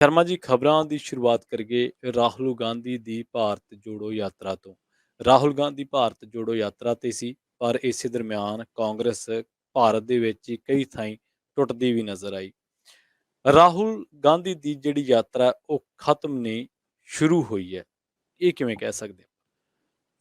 ਸ਼ਰਮਾ ਜੀ, ਖਬਰਾਂ ਦੀ ਸ਼ੁਰੂਆਤ ਕਰੀਏ ਰਾਹੁਲ ਗਾਂਧੀ ਦੀ ਭਾਰਤ ਜੋੜੋ ਯਾਤਰਾ ਤੋਂ। ਰਾਹੁਲ ਗਾਂਧੀ ਭਾਰਤ ਜੋੜੋ ਯਾਤਰਾ ਤੇ ਸੀ, ਪਰ ਇਸੇ ਦਰਮਿਆਨ ਕਾਂਗਰਸ ਭਾਰਤ ਦੇ ਵਿੱਚ ਹੀ ਕਈ ਥਾਈਂ ਟੁੱਟਦੀ ਵੀ ਨਜ਼ਰ ਆਈ। ਰਾਹੁਲ ਗਾਂਧੀ ਦੀ ਜਿਹੜੀ ਯਾਤਰਾ ਉਹ ਖਤਮ ਨਹੀਂ, ਸ਼ੁਰੂ ਹੋਈ ਹੈ। ਇਹ ਕਿਵੇਂ ਕਹਿ ਸਕਦੇ ਹਾਂ?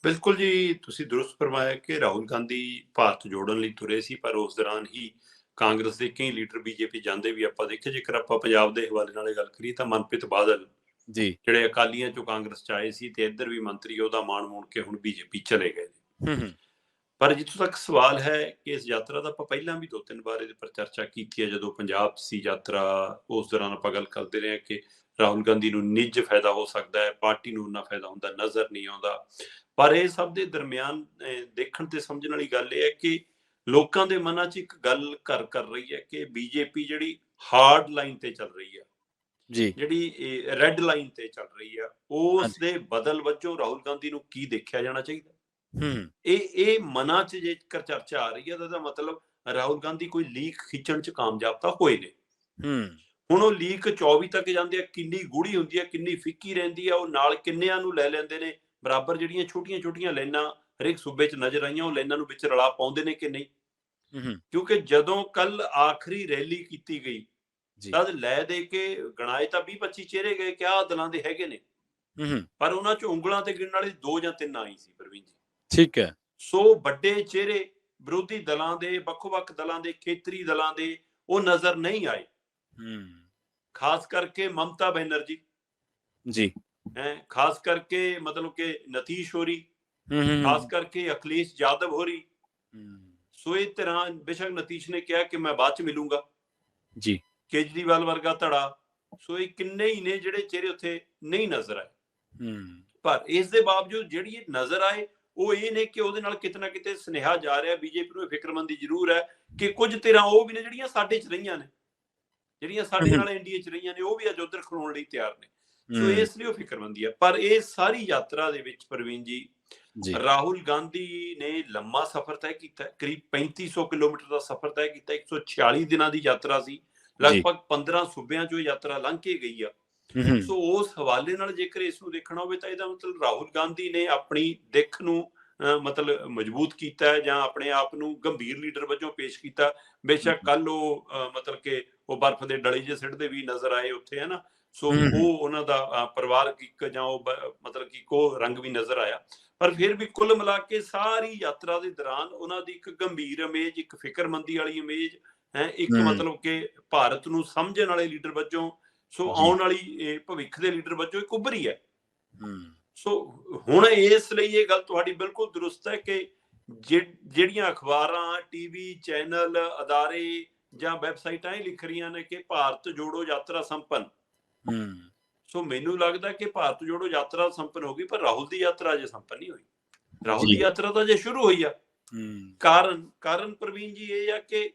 ਬਿਲਕੁਲ ਜੀ, ਤੁਸੀਂ ਦੁਰਸਤ ਫਰਮਾਇਆ ਕਿ ਰਾਹੁਲ ਗਾਂਧੀ ਭਾਰਤ ਜੋੜਨ ਲਈ ਤੁਰੇ ਸੀ, ਪਰ ਉਸ ਦੌਰਾਨ ਹੀ ਕਾਂਗਰਸ ਦੇ ਕਈ ਲੀਡਰ ਬੀਜੇਪੀ ਜਾਂਦੇ ਵੀ ਆਪਾਂ ਦੇਖੇ। ਜੇਕਰ ਆਪਾਂ ਪੰਜਾਬ ਦੇ ਹਵਾਲੇ ਨਾਲ ਗੱਲ ਕਰੀਏ ਤਾਂ ਮਨਪ੍ਰੀਤ ਬਾਦਲ ਜੀ। ਜਿਹੜੇ ਅਕਾਲੀਆਂ ਚੋਂ ਕਾਂਗਰਸ ਚ ਆਏ ਸੀ ਤੇ ਇੱਧਰ ਵੀ ਮੰਤਰੀ ਉਹਦਾ ਮਾਣ ਮੋੜ ਕੇ ਹੁਣ ਬੀਜੇਪੀ ਚਲੇ ਗਏ ਨੇ। ਹੂੰ। ਪਰ ਜਿੱਥੋਂ ਤੱਕ ਸਵਾਲ ਹੈ ਕਿ ਇਸ ਯਾਤਰਾ ਦਾ ਆਪਾਂ ਪਹਿਲਾਂ ਵੀ 2-3 ਵਾਰ ਇਹਦੇ ਪਰ ਚਰਚਾ ਕੀਤੀ ਹੈ। ਜਦੋਂ ਪੰਜਾਬ ਸੀ ਯਾਤਰਾ, ਉਸ ਦੌਰਾਨ ਆਪਾਂ ਗੱਲ ਕਰਦੇ ਰਹੇ ਕਿ ਰਾਹੁਲ ਗਾਂਧੀ ਨੂੰ ਨਿੱਜ ਫਾਇਦਾ ਹੋ ਸਕਦਾ ਹੈ, ਪਾਰਟੀ ਨੂੰ ਉਨਾ ਫਾਇਦਾ ਹੁੰਦਾ ਨਜ਼ਰ ਨਹੀਂ ਆਉਂਦਾ। ਪਰ ਇਹ ਸਭ ਦੇ ਦਰਮਿਆਨ ਦੇਖਣ ਤੇ ਸਮਝਣ ਵਾਲੀ ਗੱਲ ਇਹ ਹੈ ਕਿ ਲੋਕਾਂ ਦੇ ਮਨਾਂ 'ਚ ਇੱਕ ਗੱਲ ਕਰ ਰਹੀ ਹੈ ਕਿ ਬੀਜੇਪੀ ਜਿਹੜੀ ਹਾਰਡ ਲਾਈਨ ਤੇ ਚੱਲ ਰਹੀ ਹੈ, ਜੀ। ਜਿਹੜੀ ਰੈੱਡ ਲਾਈਨ ਤੇ ਚੱਲ ਰਹੀ ਆ, ਉਸ ਹਾਂਜੀ। ਦੇ ਬਦਲ ਵਜੋਂ ਰਾਹੁਲ ਗਾਂਧੀ ਨੂੰ ਕੀ ਦੇਖਿਆ ਜਾਣਾ ਚਾਹੀਦਾ। ਹੂੰ। ਇਹ ਮਨਾਂ 'ਚ ਜੇਕਰ ਚਰਚਾ ਆ ਰਹੀ ਹੈ ਤਾਂ ਇਹਦਾ ਮਤਲਬ ਰਾਹੁਲ ਗਾਂਧੀ ਕੋਈ ਲੀਕ ਖਿੱਚਣ 'ਚ ਕਾਮਯਾਬ ਤਾਂ ਹੋਏ ਨੇ। ਹੂੰ। ਹੁਣ ਉਹ ਲੀਕ 24 ਤੱਕ ਜਾਂਦੇ ਆ, ਕਿੰਨੀ ਗੂੜੀ ਹੁੰਦੀ ਆ, ਕਿੰਨੀ ਫਿੱਕੀ ਰਹਿੰਦੀ ਆ, ਉਹ ਨਾਲ ਕਿੰਨਿਆਂ ਨੂੰ ਲੈ ਲੈਂਦੇ ਨੇ ਬਰਾਬਰ। ਜਿਹੜੀਆਂ ਛੋਟੀਆਂ ਲਾਈਨਾਂ ਹਰੇਕ ਸੂਬੇ 'ਚ ਨਜ਼ਰ ਆਈਆਂ, ਉਹ ਲਾਈਨਾਂ ਨੂੰ ਵਿੱਚ ਰਲਾ ਪਾਉਂਦੇ ਨੇ ਕਿ ਨਹੀਂ। ਹੂੰ। ਕਿਉਂਕਿ ਜਦੋਂ ਕੱਲ ਆਖਰੀ ਰੈਲੀ ਕੀਤੀ ਗਈ ਜੀ। ਤਦ ਲੈ ਦੇ ਕੇ ਗਣਾਏ ਤਾਂ 20-25 ਚਿਹਰੇ ਗਏ ਕਿ ਆਹ ਦਲਾਂ ਦੇ ਹੈਗੇ ਨੇ, ਹੂੰ। ਪਰ ਉਹਨਾਂ 'ਚ ਉਂਗਲਾਂ ਤੇ ਗਿਣਨ ਵਾਲੇ 2 ਜਾਂ 3 ਆਈ ਸੀ ਪ੍ਰਵੀਨ ਜੀ। ਠੀਕ ਹੈ। ਸੋ ਵੱਡੇ ਚਿਹਰੇ ਵਿਰੋਧੀ ਦਲਾਂ ਦੇ, ਵੱਖ-ਵੱਖ ਦਲਾਂ ਦੇ, ਖੇਤਰੀ ਦਲਾਂ ਦੇ ਉਹ ਨਜ਼ਰ ਨਹੀਂ ਆਏ। ਹੂੰ। ਖਾਸ ਕਰਕੇ ਮਮਤਾ ਬੈਨਰਜੀ ਜੀ। ਖਾਸ ਕਰਕੇ ਮਤਲਬ ਕਿ ਨਤੀਸ਼ ਹੋਰੀ, ਖਾਸ ਹੂੰ। ਕਰਕੇ ਅਖਿਲੇਸ਼ ਯਾਦਵ ਹੋਰੀ। ਸੋ ਇਹ ਤਰ੍ਹਾਂ ਬੇਸ਼ੱਕ ਨਤੀਸ਼ ਨੇ ਕਿਹਾ ਕਿ ਮੈਂ ਬਾਅਦ ਚ ਮਿਲੂੰਗਾ, ਜੀ। ਕੇਜਰੀਵਾਲ ਵਰਗਾ ਧੜਾ। ਸੋ ਇਹ ਕਿੰਨੇ ਹੀ ਨੇ ਜਿਹੜੇ ਚਿਹਰੇ ਉੱਥੇ ਨਹੀਂ ਨਜ਼ਰ ਆਏ। ਪਰ ਇਸ ਦੇ ਬਾਵਜੂਦ ਜਿਹੜੀ ਇਹ ਨਜ਼ਰ ਆਏ ਉਹ ਇਹ ਨੇ ਕਿ ਉਹਦੇ ਨਾਲ ਕਿਤੇ ਨਾ ਕਿਤੇ ਸੁਨੇਹਾ ਜਾ ਰਿਹਾ ਬੀਜੇਪੀ ਨੂੰ। ਫਿਕਰਮੰਦੀ ਜ਼ਰੂਰ ਹੈ ਕਿ ਕੁਝ ਧਿਰਾਂ ਉਹ ਵੀ ਨੇ ਜਿਹੜੀਆਂ ਸਾਡੇ 'ਚ ਰਹੀਆਂ ਨੇ, ਜਿਹੜੀਆਂ ਸਾਡੇ ਨਾਲ ਇੰਡੀਆ 'ਚ ਰਹੀਆਂ ਨੇ, ਉਹ ਵੀ ਅੱਜ ਉੱਧਰ ਖਲੋਣ ਲਈ ਤਿਆਰ ਨੇ। ਸੋ ਇਸ ਲਈ ਉਹ ਫਿਕਰਮੰਦੀ ਹੈ। ਪਰ ਇਹ ਸਾਰੀ ਯਾਤਰਾ ਦੇ ਵਿੱਚ ਪ੍ਰਵੀਨ ਜੀ, ਰਾਹੁਲ ਗਾਂਧੀ ਨੇ ਲੰਮਾ ਸਫ਼ਰ ਤੈਅ ਕੀਤਾ, ਕਰੀਬ 3500 ਕਿਲੋਮੀਟਰ ਦਾ ਸਫ਼ਰ ਤੈਅ ਕੀਤਾ। 146 ਦਿਨਾਂ ਦੀ ਯਾਤਰਾ ਸੀ, ਲਗਭਗ 15 ਸੂਬਿਆਂ 'ਚੋਂ ਯਾਤਰਾ ਲੰਘ ਕੇ ਗਈ ਆ। ਸੋ ਉਸ ਹਵਾਲੇ ਨਾਲ ਜੇਕਰ ਇਸ ਨੂੰ ਦੇਖਣਾ ਹੋਵੇ ਤਾਂ ਇਹਦਾ ਮਤਲਬ ਰਾਹੁਲ ਗਾਂਧੀ ਨੇ ਆਪਣੀ ਦਿੱਖ ਨੂੰ ਮਤਲਬ ਮਜ਼ਬੂਤ ਕੀਤਾ ਹੈ ਜਾਂ ਆਪਣੇ ਆਪ ਨੂੰ ਗੰਭੀਰ ਲੀਡਰ ਵਜੋਂ ਪੇਸ਼ ਕੀਤਾ। ਬੇਸ਼ੱਕ ਕੱਲ ਉਹ ਮਤਲਬ ਕਿ ਉਹ ਬਰਫ਼ ਦੇ ਡਲੇ ਜਿਹੇ ਸਿੱਟਦੇ ਵੀ ਨਜ਼ਰ ਆਏ ਉੱਥੇ, ਹੈ ਨਾ। ਸੋ ਉਹ ਉਹਨਾਂ ਦਾ ਪਰਿਵਾਰਕ ਇੱਕ ਜਾਂ ਉਹ ਮਤਲਬ ਕਿ ਇੱਕੋ ਰੰਗ ਵੀ ਨਜ਼ਰ ਆਇਆ। ਪਰ ਫਿਰ ਵੀ ਕੁੱਲ ਮਿਲਾ ਕੇ ਸਾਰੀ ਯਾਤਰਾ ਦੇ ਦੌਰਾਨ ਉਹਨਾਂ ਦੀ ਇੱਕ ਗੰਭੀਰ ਇਮੇਜ, ਇੱਕ ਫਿਕਰਮੰਦੀ ਵਾਲੀ ਇਮੇਜ ਇੱਕ ਮਤਲਬ ਕਿ ਭਾਰਤ ਨੂੰ ਸਮਝਣ ਵਾਲੇ ਲੀਡਰ ਵਜੋਂ, ਸੋ ਆਉਣ ਵਾਲੀ ਭਵਿੱਖ ਦੇ ਲੀਡਰ ਵਜੋਂ ਇੱਕ ਉੱਭਰੀ ਹੈ। ਸੋ ਹੁਣ ਇਸ ਲਈ ਇਹ ਗੱਲ ਤੁਹਾਡੀ ਬਿਲਕੁਲ ਦਰੁਸਤ ਹੈ ਕਿ ਜਿਹੜੀਆਂ ਅਖਬਾਰਾਂ, ਟੀਵੀ ਚੈਨਲ, ਅਦਾਰੇ ਜਾਂ ਵੈਬਸਾਈਟਾਂ ਇਹ ਲਿਖ ਰਹੀਆਂ ਨੇ ਕਿ ਭਾਰਤ ਜੋੜੋ ਯਾਤਰਾ ਸੰਪੰਨ। ਸੋ ਮੈਨੂੰ ਲੱਗਦਾ ਕਿ ਭਾਰਤ ਜੋੜੋ ਯਾਤਰਾ ਸੰਪੰਨ ਹੋ ਗਈ, ਪਰ ਰਾਹੁਲ ਦੀ ਯਾਤਰਾ ਅਜੇ ਸੰਪੰਨ ਨਹੀਂ ਹੋਈ। ਰਾਹੁਲ ਦੀ ਯਾਤਰਾ ਤਾਂ ਅਜੇ ਸ਼ੁਰੂ ਹੋਈ ਆ। ਕਾਰਨ ਪ੍ਰਵੀਨ ਜੀ ਇਹ ਆ ਕਿ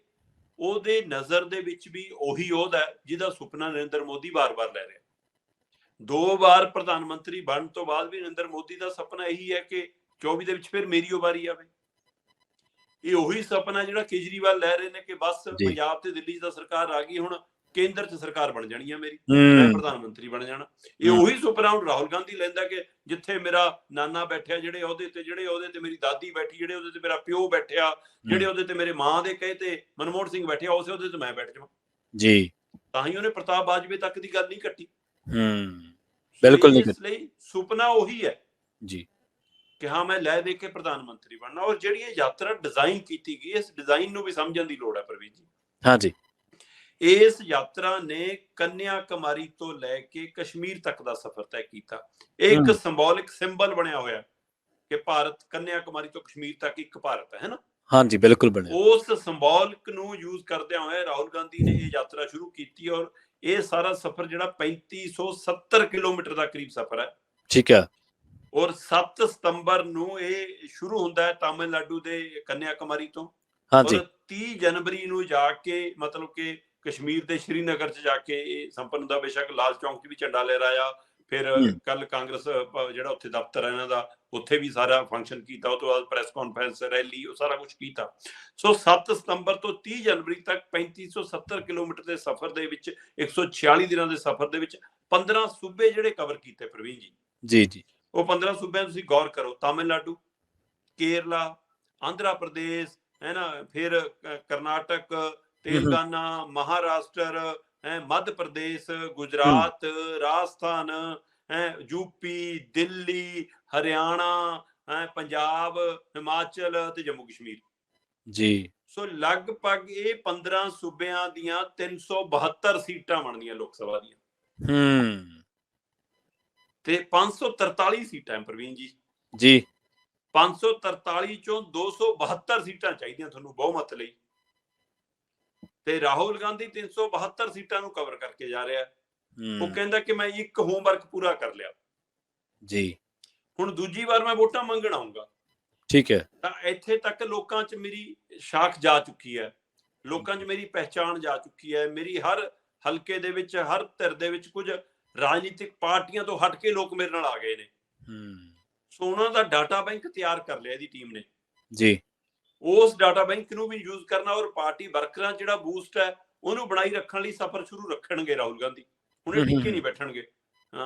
ਉਹਦੇ ਨਜ਼ਰ ਦੇ ਵਿੱਚ ਵੀ ਉਹੀ ਅਹੁਦਾ ਹੈ ਜਿਹਦਾ ਸੁਪਨਾ ਨਰਿੰਦਰ ਮੋਦੀ ਵਾਰ-ਵਾਰ ਲੈ ਰਿਹਾ। 2 ਵਾਰ ਪ੍ਰਧਾਨ ਮੰਤਰੀ ਬਣਨ ਤੋਂ ਬਾਅਦ ਵੀ ਨਰਿੰਦਰ ਮੋਦੀ ਦਾ ਸੁਪਨਾ ਇਹੀ ਹੈ ਕਿ 24 ਦੇ ਵਿੱਚ ਫਿਰ ਮੇਰੀ ਉਹ ਵਾਰੀ ਆਵੇ। ਇਹ ਉਹੀ ਸੁਪਨਾ ਜਿਹੜਾ ਕੇਜਰੀਵਾਲ ਲੈ ਰਹੇ ਨੇ ਕਿ ਬਸ ਪੰਜਾਬ ਤੇ ਦਿੱਲੀ 'ਚ ਤਾਂ ਸਰਕਾਰ ਆ ਗਈ, ਹੁਣ ਕੇਂਦਰ 'ਚ ਸਰਕਾਰ ਬਣ ਜਾਣੀ ਹੈ ਮੇਰੀ, ਮੈਂ ਪ੍ਰਧਾਨ ਮੰਤਰੀ ਬਣ ਜਾਣਾ। ਇਹ ਉਹੀ ਸੁਪਨਾ ਹੁਣ ਰਾਹੁਲ ਗਾਂਧੀ ਲੈਂਦਾ ਕਿ ਜਿੱਥੇ ਮੇਰਾ ਨਾਨਾ ਬੈਠਿਆ, ਜਿਹੜੇ ਉਹਦੇ ਤੇ ਮੇਰੀ ਦਾਦੀ ਬੈਠੀ, ਜਿਹੜੇ ਉਹਦੇ ਤੇ ਮੇਰਾ ਪਿਓ ਬੈਠਿਆ, ਜਿਹੜੇ ਉਹਦੇ ਤੇ ਮੇਰੇ ਮਾਂ ਦੇ ਕਹੇ ਤੇ ਮਨਮੋਹਨ ਸਿੰਘ ਬੈਠਿਆ, ਉਸੇ ਉਹਦੇ ਤੇ ਮੈਂ ਬੈਠ ਜਾਵਾਂ ਜੀ। ਤਾਂ ਹੀ ਉਹਨੇ ਪ੍ਰਤਾਪ ਬਾਜਵੇ ਤੱਕ ਦੀ ਗੱਲ ਨਹੀਂ ਕੱਟੀ। ਬਿਲਕੁਲ। ਇਸ ਲਈ ਸੁਪਨਾ ਉਹੀ ਹੈ ਜੀ ਕਿ ਹਾਂ ਮੈਂ ਲੈ ਦੇ ਕੇ ਪ੍ਰਧਾਨ ਮੰਤਰੀ ਬਣਨਾ। ਔਰ ਜਿਹੜੀ ਇਹ ਯਾਤਰਾ ਡਿਜ਼ਾਈਨ ਕੀਤੀ ਗਈ, ਇਸ ਡਿਜ਼ਾਈਨ ਨੂੰ ਵੀ ਸਮਝਣ ਦੀ ਲੋੜ ਹੈ ਪ੍ਰਵੀਨ ਜੀ। ਹਾਂਜੀ। ਇਸ ਯਾਤਰਾ ਨੇ ਕੰਨਿਆ ਕੁਮਾਰੀ ਤੋਂ ਲੈ ਕੇ ਕਸ਼ਮੀਰ ਤੱਕ ਦਾ ਸਫ਼ਰ ਤੈਅ ਕੀਤਾ। ਇਹ ਇੱਕ ਸਿੰਬੋਲਿਕ ਸਿੰਬਲ ਬਣਿਆ ਹੋਇਆ ਕਿ ਭਾਰਤ ਕੰਨਿਆ ਕੁਮਾਰੀ ਤੋਂ ਕਸ਼ਮੀਰ ਤੱਕ ਇੱਕ ਭਾਰਤ ਹੈ ਨਾ। ਹਾਂਜੀ, ਬਿਲਕੁਲ ਬਣਿਆ। ਉਸ ਸਿੰਬੋਲਿਕ ਨੂੰ ਯੂਜ਼ ਕਰਦਿਆਂ ਹੋਇਆ ਰਾਹੁਲ ਗਾਂਧੀ ਨੇ ਇਹ ਯਾਤਰਾ ਸ਼ੁਰੂ ਕੀਤੀ। ਔਰ ਇਹ ਸਾਰਾ ਸਫ਼ਰ ਜਿਹੜਾ 3570 ਕਿਲੋਮੀਟਰ ਦਾ ਕਰੀਬ ਸਫ਼ਰ ਹੈ। ਠੀਕ ਹੈ। ਔਰ 7 ਸਤੰਬਰ ਨੂੰ ਇਹ ਸ਼ੁਰੂ ਹੁੰਦਾ ਹੈ ਤਾਮਿਲਨਾਡੂ ਦੇ ਕੰਨਿਆ ਕੁਮਾਰੀ ਤੋਂ। ਔਰ 30 ਜਨਵਰੀ ਨੂੰ ਜਾ ਕੇ ਮਤਲਬ ਕਿ ਕਸ਼ਮੀਰ ਦੇ ਸ਼੍ਰੀਨਗਰ 'ਚ ਜਾ ਕੇ ਇਹ ਸੰਪੰਨ ਹੁੰਦਾ। ਬੇਸ਼ੱਕ ਲਾਲ ਚੌਂਕ 'ਚ ਵੀ ਝੰਡਾ ਲਹਿਰਾਇਆ, ਫਿਰ ਹੂੰ ਕੱਲ ਕਾਂਗਰਸ ਜਿਹੜਾ ਉੱਥੇ ਦਫ਼ਤਰ ਹੈ ਇਹਨਾਂ ਦਾ, ਉੱਥੇ ਵੀ ਸਾਰਾ ਫੰਕਸ਼ਨ ਕੀਤਾ। ਉਹ ਤੋਂ ਬਾਅਦ ਪ੍ਰੈਸ ਕਾਨਫਰੰਸ, ਰੈਲੀ, ਉਹ ਸਾਰਾ ਕੁਝ ਕੀਤਾ। ਸੋ 7 ਸਤੰਬਰ ਤੋਂ 30 ਜਨਵਰੀ ਤੱਕ 3570 ਕਿਲੋਮੀਟਰ ਦੇ ਸਫ਼ਰ ਦੇ ਵਿੱਚ, 146 ਦਿਨਾਂ ਦੇ ਸਫ਼ਰ ਦੇ ਵਿੱਚ 15 ਸੂਬੇ ਜਿਹੜੇ ਕਵਰ ਕੀਤੇ ਪ੍ਰਵੀਨ ਜੀ। ਜੀ ਜੀ। ਉਹ 15 ਸੂਬਿਆਂ ਤੁਸੀਂ ਗੌਰ ਕਰੋ, ਤਾਮਿਲਨਾਡੂ, ਕੇਰਲਾ, ਆਂਧਰਾ ਪ੍ਰਦੇਸ਼, ਹੈ ਨਾ, ਫਿਰ ਕਰਨਾਟਕ, ਤੇਲੰਗਾਨਾ, ਮਹਾਰਾਸ਼ਟਰ, ਮੱਧ ਪ੍ਰਦੇਸ਼, ਗੁਜਰਾਤ, ਰਾਜਸਥਾਨ, ਯੂਪੀ, ਦਿੱਲੀ, ਹਰਿਆਣਾ, ਪੰਜਾਬ, ਹਿਮਾਚਲ ਤੇ ਜੰਮੂ ਕਸ਼ਮੀਰ ਜੀ। ਸੋ ਲਗਭਗ ਇਹ 15 ਸੂਬਿਆਂ ਦੀਆਂ 372 ਸੀਟਾਂ ਬਣਦੀਆਂ ਲੋਕ ਸਭਾ ਦੀਆਂ ਤੇ 543 ਸੀਟਾਂ ਪ੍ਰਵੀਨ ਜੀ। ਜੀ 543 ਚੋਂ 272 ਸੀਟਾਂ ਚਾਹੀਦੀਆਂ ਤੁਹਾਨੂੰ ਬਹੁਮਤ ਲਈ, ਤੇ ਰਾਹੁਲ ਗਾਂਧੀ 372 ਸੀਟਾਂ ਨੂੰ ਕਵਰ ਕਰਕੇ ਜਾ ਰਿਹਾ। ਉਹ ਕਹਿੰਦਾ ਕਿ ਮੈਂ ਇੱਕ ਹੋਮਵਰਕ ਪੂਰਾ ਕਰ ਲਿਆ ਜੀ, ਹੁਣ ਦੂਜੀ ਵਾਰ ਮੈਂ ਵੋਟਾਂ ਮੰਗਣ ਆਉਂਗਾ। ਠੀਕ ਹੈ। ਤਾਂ ਇੱਥੇ ਤੱਕ ਲੋਕਾਂ 'ਚ ਮੇਰੀ ਸ਼ਾਖ ਜਾ ਚੁੱਕੀ ਹੈ, ਲੋਕਾਂ 'ਚ ਮੇਰੀ ਪਹਿਚਾਣ ਜਾ ਚੁੱਕੀ ਹੈ। ਮੇਰੀ ਹਰ ਹਲਕੇ ਦੇ ਵਿੱਚ, ਹਰ ਧਿਰ ਦੇ ਵਿੱਚ ਕੁਝ ਰਾਜਨੀਤਿਕ ਪਾਰਟੀਆਂ ਤੋਂ ਹਟ ਕੇ ਲੋਕ ਮੇਰੇ ਨਾਲ ਆ ਗਏ ਨੇ। ਸੋ ਉਹਨਾਂ ਦਾ ਡਾਟਾ ਬੈਂਕ ਤਿਆਰ ਕਰ ਲਿਆ ਇਹਦੀ ਟੀਮ ਨੇ ਜੀ। ਉਸ ਡਾਟਾ ਬੈਂਕ ਨੂੰ ਵੀ ਯੂਜ਼ ਕਰਨਾ, ਔਰ ਪਾਰਟੀ ਵਰਕਰਾਂ ਜਿਹੜਾ ਬੂਸਟ ਹੈ ਉਹਨੂੰ ਬਣਾਈ ਰੱਖਣ ਲਈ ਸਫ਼ਰ ਸ਼ੁਰੂ ਰੱਖਣਗੇ ਰਾਹੁਲ ਗਾਂਧੀ। ਹੁਣ ਇਹ ਟਿੱਕੇ ਨਹੀਂ ਬੈਠਣਗੇ।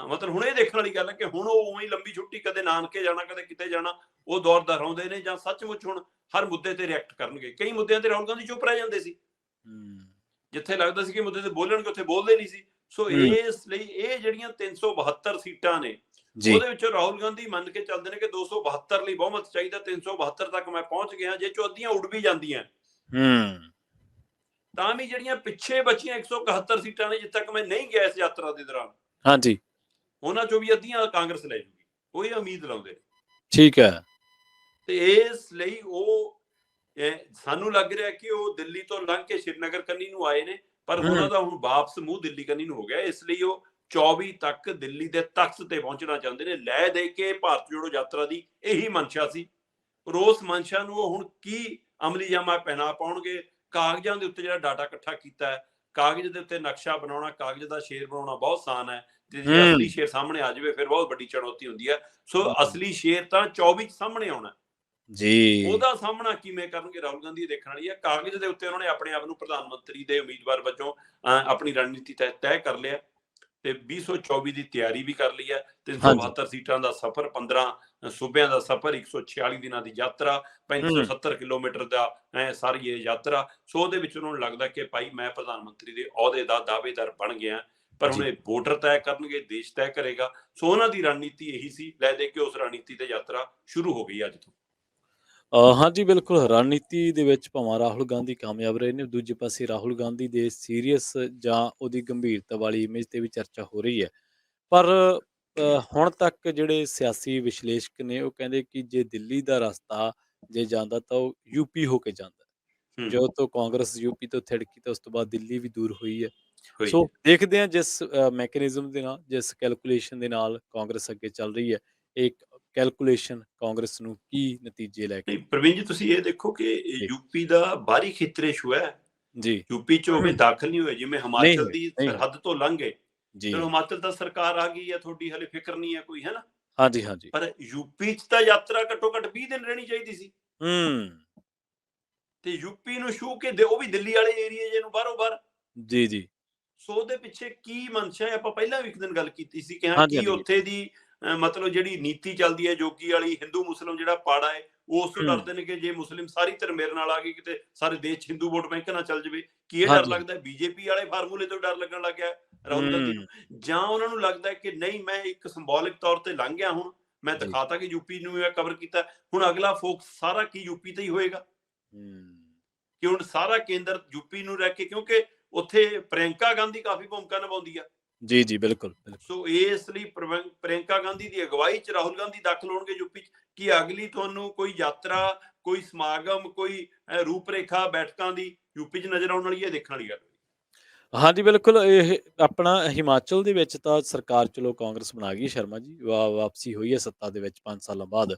ਮਤਲਬ ਹੁਣ ਇਹ ਦੇਖਣ ਵਾਲੀ ਗੱਲ ਹੈ ਕਿ ਹੁਣ ਉਹ ਉਵੇਂ ਹੀ ਲੰਬੀ ਛੁੱਟੀ, ਕਦੇ ਨਾਨਕੇ ਜਾਣਾ, ਕਦੇ ਕਿਤੇ ਜਾਣਾ, ਉਹ ਦੌਰ ਦੁਹਰਾਉਂਦੇ ਨੇ, ਜਾਂ ਸੱਚਮੁੱਚ ਹੁਣ ਹਰ ਮੁੱਦੇ ਤੇ ਰਿਐਕਟ ਕਰਨਗੇ। ਕਈ ਮੁੱਦਿਆਂ ਤੇ ਰਾਹੁਲ ਗਾਂਧੀ ਚੁੱਪ ਰਹਿ ਜਾਂਦੇ ਸੀ, ਜਿੱਥੇ ਲੱਗਦਾ ਸੀ ਕਿ ਮੁੱਦੇ ਤੇ ਬੋਲਣਗੇ ਉੱਥੇ ਬੋਲਦੇ ਨਹੀਂ ਸੀ। ਸੋ ਇਸ ਲਈ ਇਹ ਜਿਹੜੀਆਂ 372 ਸੀਟਾਂ ਨੇ, ਉਹਦੇ ਵਿੱਚੋਂ ਰਾਹੁਲ ਗਾਂਧੀ ਮੰਨ ਕੇ ਚੱਲਦੇ ਨੇ ਕਿ 272 ਲਈ ਬਹੁਮਤ ਚਾਹੀਦਾ, 372 ਤੱਕ ਮੈਂ ਪਹੁੰਚ ਗਿਆ। ਜੇ ਚੋਂ ਅੱਧੀਆਂ ਉੱਡ ਵੀ ਜਾਂਦੀਆਂ ਤਾਂ ਵੀ ਜਿਹੜੀਆਂ ਪਿੱਛੇ ਬਚੀਆਂ 171 ਸੀਟਾਂ ਨੇ, ਜਿੱਥੇ ਤੱਕ ਮੈਂ ਨਹੀਂ ਗਿਆ ਇਸ ਯਾਤਰਾ ਦੇ ਦੌਰਾਨ, ਹਾਂਜੀ, ਉਹਨਾਂ ਚੋਂ ਵੀ ਅੱਧੀਆਂ ਕਾਂਗਰਸ ਲੈ ਜੂਗੀ, ਉਹ ਇਹ ਉਮੀਦ ਲਾਉਂਦੇ ਨੇ। ਠੀਕ ਹੈ। ਤੇ ਇਸ ਲਈ ਉਹ ਸਾਨੂੰ ਲੱਗ ਰਿਹਾ ਕਿ ਉਹ ਦਿੱਲੀ ਤੋਂ ਲੰਘ ਕੇ ਸ਼੍ਰੀਨਗਰ ਕੰਨੀ ਨੂੰ ਆਏ ਨੇ, ਪਰ ਉਹਨਾਂ ਦਾ ਹੁਣ ਵਾਪਸ ਮੂੰਹ ਦਿੱਲੀ ਕੰਨੀ ਨੂੰ ਹੋ ਗਿਆ। ਇਸ ਲਈ ਉਹ 24 ਤੱਕ ਦਿੱਲੀ ਦੇ ਤਖਤ ਤੇ ਪਹੁੰਚਣਾ ਚਾਹੁੰਦੇ ਨੇ, ਲੈ ਦੇ ਕੇ ਭਾਰਤ ਜੋੜੋ ਯਾਤਰਾ ਦੀ ਇਹੀ ਮਨਸ਼ਾ ਸੀ। ਰੋਸ ਮਨਸ਼ਾ ਨੂੰ ਉਹ ਹੁਣ ਕੀ ਅਮਲੀ ਜਾਮਾ ਪਹਿਨਾ ਪਾਉਣਗੇ? ਕਾਗਜ਼ਾਂ ਦੇ ਉੱਤੇ ਜਿਹੜਾ ਡਾਟਾ ਇਕੱਠਾ ਕੀਤਾ ਹੈ, ਕਾਗਜ਼ ਦੇ ਉੱਤੇ ਨਕਸ਼ਾ ਬਣਾਉਣਾ, ਕਾਗਜ਼ ਦਾ ਸ਼ੇਰ ਬਣਾਉਣਾ ਬਹੁਤ ਆਸਾਨ ਹੈ, ਤੇ ਜੇ ਅਸਲੀ ਸ਼ੇਰ ਸਾਹਮਣੇ ਆ ਜਾਵੇ ਫਿਰ ਬਹੁਤ ਵੱਡੀ ਚੁਣੌਤੀ ਹੁੰਦੀ ਹੈ। ਸੋ ਅਸਲੀ ਸ਼ੇਰ ਤਾਂ 24 ਚ ਸਾਹਮਣੇ ਆਉਣਾ ਜੀ। ਉਹਦਾ ਸਾਹਮਣਾ ਕਿਵੇਂ ਕਰਨਗੇ ਰਾਹੁਲ ਗਾਂਧੀ ਦੇਖਣ ਵਾਲੀ ਹੈ। ਕਾਗਜ਼ ਦੇ ਉੱਤੇ ਉਹਨਾਂ ਨੇ ਆਪਣੇ ਆਪ ਨੂੰ ਪ੍ਰਧਾਨ ਮੰਤਰੀ ਦੇ ਉਮੀਦਵਾਰ ਵਜੋਂ ਆਪਣੀ ਰਣਨੀਤੀ ਤੈਅ ਕਰ ਲਿਆ ਤੇ 2024 ਦੀ ਤਿਆਰੀ ਵੀ ਕਰ ਲਈ ਹੈ। 372 ਸੀਟਾਂ ਦਾ ਸਫ਼ਰ, 15 ਸੂਬਿਆਂ ਦਾ ਸਫ਼ਰ, 146 ਦਿਨਾਂ ਦੀ ਯਾਤਰਾ, 3570 ਕਿਲੋਮੀਟਰ ਦਾ ਸਾਰੀ ਇਹ ਯਾਤਰਾ। ਸੋ ਉਹਦੇ ਵਿੱਚ ਉਹਨਾਂ ਨੂੰ ਲੱਗਦਾ ਕਿ ਭਾਈ ਮੈਂ ਪ੍ਰਧਾਨ ਮੰਤਰੀ ਦੇ ਅਹੁਦੇ ਦਾ ਦਾਅਵੇਦਾਰ ਬਣ ਗਿਆ, ਪਰ ਹੁਣ ਇਹ ਵੋਟਰ ਤੈਅ ਕਰਨਗੇ, ਦੇਸ਼ ਤੈਅ ਕਰੇਗਾ। ਸੋ ਉਹਨਾਂ ਦੀ ਰਣਨੀਤੀ ਇਹੀ ਸੀ, ਲੈ ਦੇ ਕੇ ਉਸ ਰਣਨੀਤੀ ਤੇ ਯਾਤਰਾ ਸ਼ੁਰੂ ਹੋ ਗਈ ਅੱਜ ਤੋਂ। ਹਾਂਜੀ, ਬਿਲਕੁਲ। ਰਣਨੀਤੀ ਦੇ ਵਿੱਚ ਭਾਵੇਂ ਰਾਹੁਲ ਗਾਂਧੀ ਕਾਮਯਾਬ ਰਹੇ ਨੇ, ਦੂਜੇ ਪਾਸੇ ਰਾਹੁਲ ਗਾਂਧੀ ਦੇ ਸੀਰੀਅਸ ਜਾਂ ਉਹਦੀ ਗੰਭੀਰਤਾ ਵਾਲੀ ਇਮੇਜ ਤੇ ਵੀ ਚਰਚਾ ਹੋ ਰਹੀ ਹੈ। ਪਰ ਹੁਣ ਤੱਕ ਜਿਹੜੇ ਸਿਆਸੀ ਵਿਸ਼ਲੇਸ਼ਕ ਨੇ ਉਹ ਕਹਿੰਦੇ ਕਿ ਜੇ ਦਿੱਲੀ ਦਾ ਰਸਤਾ ਜੇ ਜਾਂਦਾ ਤਾਂ ਉਹ ਯੂਪੀ ਹੋ ਕੇ ਜਾਂਦਾ। ਜਦੋਂ ਤੋਂ ਕਾਂਗਰਸ ਯੂਪੀ ਤੋਂ ਥਿੜਕੀ ਤਾਂ ਉਸ ਤੋਂ ਬਾਅਦ ਦਿੱਲੀ ਵੀ ਦੂਰ ਹੋਈ ਹੈ। ਸੋ ਦੇਖਦੇ ਹਾਂ ਜਿਸ ਮੈਕੈਨਿਜ਼ਮ ਦੇ ਨਾਲ, ਜਿਸ ਕੈਲਕੂਲੇਸ਼ਨ ਦੇ ਨਾਲ ਕਾਂਗਰਸ ਅੱਗੇ ਚੱਲ ਰਹੀ ਹੈ, ਇੱਕ ਕੈਲਕੂਲੇਸ਼ਨ ਕਾਂਗਰਸ ਨੂੰ ਕੀ ਨਤੀਜੇ ਲੈ ਕੇ। ਪ੍ਰਵੀਨ ਜੀ, ਤੁਸੀਂ ਇਹ ਦੇਖੋ ਕਿ ਯੂਪੀ ਦਾ ਬਾਹਰੀ ਖੇਤਰ ਇਸ਼ੂ ਹੈ ਜੀ। ਯੂਪੀ ਚ ਹੋਵੇ ਦਾਖਲ ਨਹੀਂ ਹੋਏ, ਜਿਵੇਂ ਹਿਮਾਚਲ ਦੀ ਸਰਹੱਦ ਤੋਂ ਲੰਘੇ, ਚਲੋ ਹਿਮਾਚਲ ਤਾਂ ਸਰਕਾਰ ਆ ਗਈ ਹੈ, ਤੁਹਾਡੀ ਹਲੇ ਫਿਕਰ ਨਹੀਂ ਹੈ ਕੋਈ, ਹੈ ਨਾ। ਹਾਂਜੀ ਹਾਂਜੀ। ਪਰ ਯੂਪੀ ਚ ਤਾਂ ਯਾਤਰਾ ਘੱਟੋ ਘੱਟ 20 ਦਿਨ ਰਹਿਣੀ ਚਾਹੀਦੀ ਸੀ। ਤੇ ਯੂਪੀ ਨੂੰ ਛੂਹ ਕੇ ਉਹ ਵੀ ਦਿੱਲੀ ਵਾਲੇ ਏਰੀਏ ਜਿਹਨੂੰ ਬਾਹਰੋਂ ਬਾਹਰ ਜੀ ਜੀ। ਸੋ ਉਹਦੇ ਪਿੱਛੇ ਕੀ ਮਨਸ਼ਾ ਹੈ? ਆਪਾਂ ਪਹਿਲਾਂ ਵੀ ਇੱਕ ਦਿਨ ਗੱਲ ਕੀਤੀ ਸੀ ਕਿ ਕੀ ਉੱਥੇ ਦੀ ਮਤਲਬ ਜਿਹੜੀ ਨੀਤੀ ਚੱਲਦੀ ਹੈ ਜੋਗੀ ਵਾਲੀ, ਹਿੰਦੂ ਮੁਸਲਿਮ ਜਿਹੜਾ ਪਾੜਾ ਹੈ, ਉਸ ਤੋਂ ਡਰਦੇ ਨੇ ਕਿ ਜੇ ਮੁਸਲਿਮ ਸਾਰੀ ਧਿਰ ਮੇਰੇ ਨਾਲ ਆ ਗਈ, ਕਿਤੇ ਸਾਰੇ ਦੇਸ਼ 'ਚ ਹਿੰਦੂ ਵੋਟ ਬੈਂਕ ਨਾ ਚੱਲ ਜਾਵੇ। ਕੀ ਇਹ ਡਰ ਲੱਗਦਾ ਬੀਜੇਪੀ ਵਾਲੇ ਫਾਰਮੂਲੇ ਤੋਂ ਡਰ ਲੱਗਣ ਲੱਗ ਗਿਆ ਰਾਹੁਲ ਗਾਂਧੀ ਨੂੰ? ਜਾਂ ਉਹਨਾਂ ਨੂੰ ਲੱਗਦਾ ਕਿ ਨਹੀਂ, ਮੈਂ ਇੱਕ ਸਿੰਬੋਲਿਕ ਤੌਰ ਤੇ ਲੰਘ ਗਿਆ, ਹੁਣ ਮੈਂ ਦਿਖਾਤਾ ਕਿ ਯੂਪੀ ਨੂੰ ਮੈਂ ਕਵਰ ਕੀਤਾ, ਹੁਣ ਅਗਲਾ ਫੋਕਸ ਸਾਰਾ ਕੀ ਯੂਪੀ ਤੇ ਹੀ ਹੋਏਗਾ? ਕਿ ਹੁਣ ਸਾਰਾ ਕੇਂਦਰ ਯੂਪੀ ਨੂੰ ਰਹਿ ਕੇ, ਕਿਉਂਕਿ ਉੱਥੇ ਪ੍ਰਿਯੰਕਾ ਗਾਂਧੀ ਕਾਫੀ ਭੂਮਿਕਾ ਨਿਭਾਉਂਦੀ ਆ। ਜੀ ਜੀ, ਬਿਲਕੁਲ। ਸੋ ਇਸ ਲਈ ਪ੍ਰਿਯੰਕਾ ਗਾਂਧੀ ਦੀ ਅਗਵਾਈ 'ਚ ਰਾਹੁਲ ਗਾਂਧੀ ਦਾਖਲ ਹੋਣਗੇ ਯੂਪੀ 'ਚ। ਕਿ ਅਗਲੀ ਤੁਹਾਨੂੰ ਕੋਈ ਯਾਤਰਾ, ਕੋਈ ਸਮਾਗਮ, ਕੋਈ ਰੂਪਰੇਖਾ ਬੈਠਕਾਂ ਦੀ ਯੂਪੀ 'ਚ ਨਜ਼ਰ ਆਉਣ ਵਾਲੀ ਹੈ, ਦੇਖਣ ਵਾਲੀ ਗੱਲ। ਹਾਂਜੀ, ਬਿਲਕੁਲ। ਇਹ ਆਪਣਾ ਹਿਮਾਚਲ ਦੇ ਵਿੱਚ ਤਾਂ ਸਰਕਾਰ ਚਲੋ ਕਾਂਗਰਸ ਬਣਾ ਗਈ, ਸ਼ਰਮਾ ਜੀ ਵਾਪਸੀ ਹੋਈ ਹੈ ਸੱਤਾ ਦੇ ਵਿੱਚ 5 ਸਾਲਾਂ ਬਾਅਦ,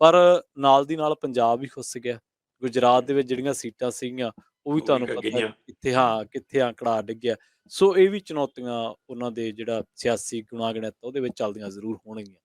ਪਰ ਨਾਲ ਦੀ ਨਾਲ ਪੰਜਾਬ ਵੀ ਖੁੱਸ ਗਿਆ। ਗੁਜਰਾਤ ਦੇ ਵਿੱਚ ਜਿਹੜੀਆਂ ਸੀਟਾਂ ਸੀਗੀਆਂ ਉਹ ਵੀ ਉਹ ਤੁਹਾਨੂੰ ਪਤਾ ਗਈਆਂ। ਕਿੱਥੇ ਹਾਂ, ਕਿੱਥੇ ਅੰਕੜਾ ਡਿੱਗਿਆ। ਸੋ ਇਹ ਵੀ ਚੁਣੌਤੀਆਂ ਉਹਨਾਂ ਦੇ ਜਿਹੜਾ ਸਿਆਸੀ ਗੁਣਾਂ ਗਣਿਤ ਉਹਦੇ ਵਿੱਚ ਚੱਲਦੀਆਂ ਜ਼ਰੂਰ ਹੋਣਗੀਆਂ।